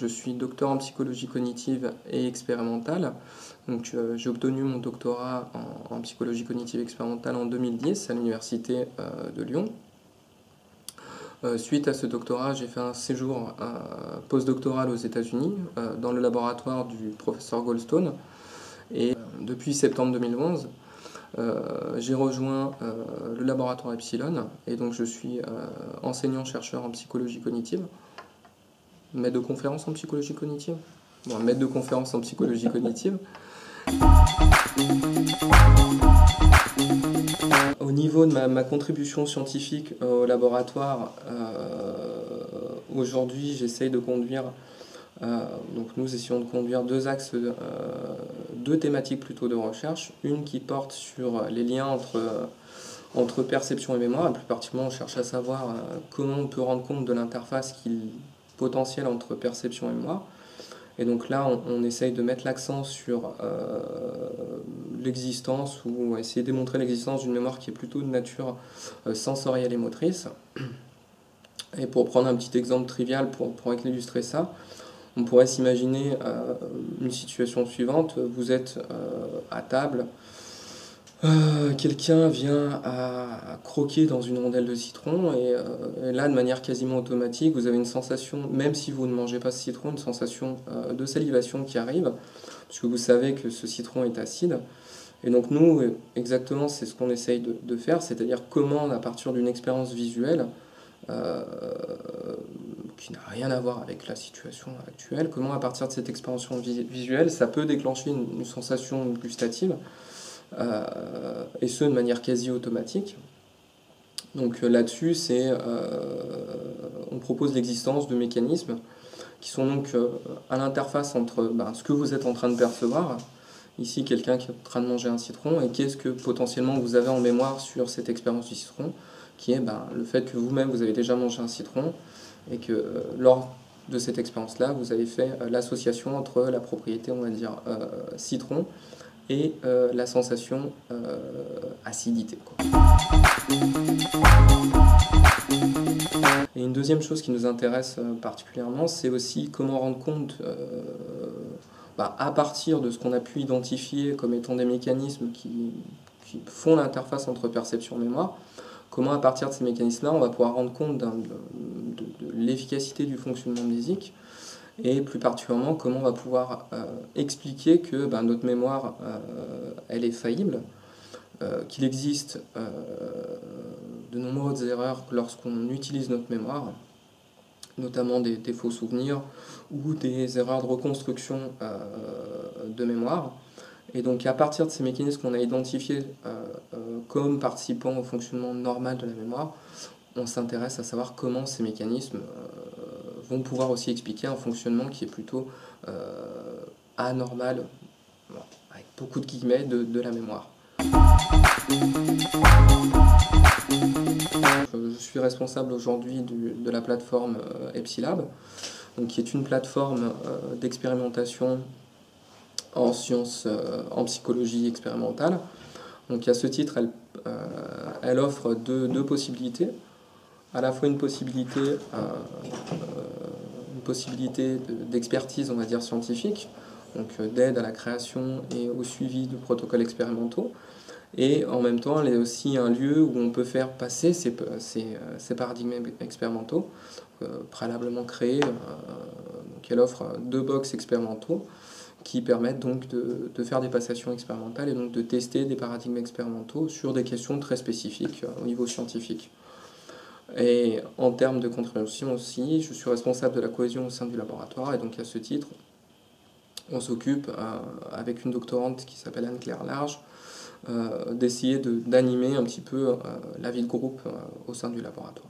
je suis docteur en psychologie cognitive et expérimentale. Donc, j'ai obtenu mon doctorat en psychologie cognitive expérimentale en 2010 à l'université de Lyon. Suite à ce doctorat, j'ai fait un séjour postdoctoral aux États-Unis dans le laboratoire du professeur Goldstone. Et depuis septembre 2011, j'ai rejoint le laboratoire Epsilon et donc je suis enseignant-chercheur en psychologie cognitive, maître de conférence en psychologie cognitive. Bon, maître de conférence en psychologie cognitive. Au niveau de ma contribution scientifique au laboratoire, aujourd'hui j'essaye de conduire, donc nous essayons de conduire deux axes, deux thématiques plutôt de recherche. Une qui porte sur les liens entre perception et mémoire, et plus particulièrement on cherche à savoir comment on peut rendre compte de l'interface potentielle entre perception et mémoire. Et donc là, on essaye de mettre l'accent sur l'existence, ou essayer de démontrer l'existence d'une mémoire qui est plutôt de nature sensorielle et motrice. Et pour prendre un petit exemple trivial pour illustrer ça, on pourrait s'imaginer une situation suivante. Vous êtes à table, quelqu'un vient à croquer dans une rondelle de citron et là, de manière quasiment automatique, vous avez une sensation, même si vous ne mangez pas ce citron, une sensation de salivation qui arrive, puisque vous savez que ce citron est acide. Et donc nous, exactement, c'est ce qu'on essaye de faire, c'est-à-dire comment, à partir d'une expérience visuelle, qui n'a rien à voir avec la situation actuelle, comment à partir de cette expérience visuelle, ça peut déclencher une sensation gustative, et ce de manière quasi automatique. Donc là-dessus, on propose l'existence de mécanismes qui sont donc à l'interface entre ce que vous êtes en train de percevoir, ici quelqu'un qui est en train de manger un citron, et qu'est-ce que potentiellement vous avez en mémoire sur cette expérience du citron, qui est le fait que vous-même vous avez déjà mangé un citron, et que lors de cette expérience-là, vous avez fait l'association entre la propriété, on va dire, citron, et la sensation acidité, quoi. Et une deuxième chose qui nous intéresse particulièrement, c'est aussi comment rendre compte, à partir de ce qu'on a pu identifier comme étant des mécanismes qui font l'interface entre perception et mémoire, comment à partir de ces mécanismes-là, on va pouvoir rendre compte de l'efficacité du fonctionnement mnésique, et plus particulièrement comment on va pouvoir expliquer que notre mémoire elle est faillible, qu'il existe de nombreuses erreurs lorsqu'on utilise notre mémoire, notamment des faux souvenirs ou des erreurs de reconstruction de mémoire. Et donc à partir de ces mécanismes qu'on a identifiés comme participant au fonctionnement normal de la mémoire, on s'intéresse à savoir comment ces mécanismes vont pouvoir aussi expliquer un fonctionnement qui est plutôt anormal, avec beaucoup de guillemets, de la mémoire. Je suis responsable aujourd'hui de la plateforme Epsilab, donc qui est une plateforme d'expérimentation en sciences, en psychologie expérimentale. Donc à ce titre, elle offre deux possibilités. À la fois une possibilité d'expertise, on va dire, scientifique, donc d'aide à la création et au suivi de protocoles expérimentaux. Et en même temps, elle est aussi un lieu où on peut faire passer ces paradigmes expérimentaux préalablement créés. Donc elle offre deux box expérimentaux qui permettent donc de faire des passations expérimentales et donc de tester des paradigmes expérimentaux sur des questions très spécifiques au niveau scientifique. Et en termes de contribution aussi, je suis responsable de la cohésion au sein du laboratoire, et donc à ce titre, on s'occupe, avec une doctorante qui s'appelle Anne-Claire Large, d'essayer d'animer un petit peu la vie de groupe au sein du laboratoire.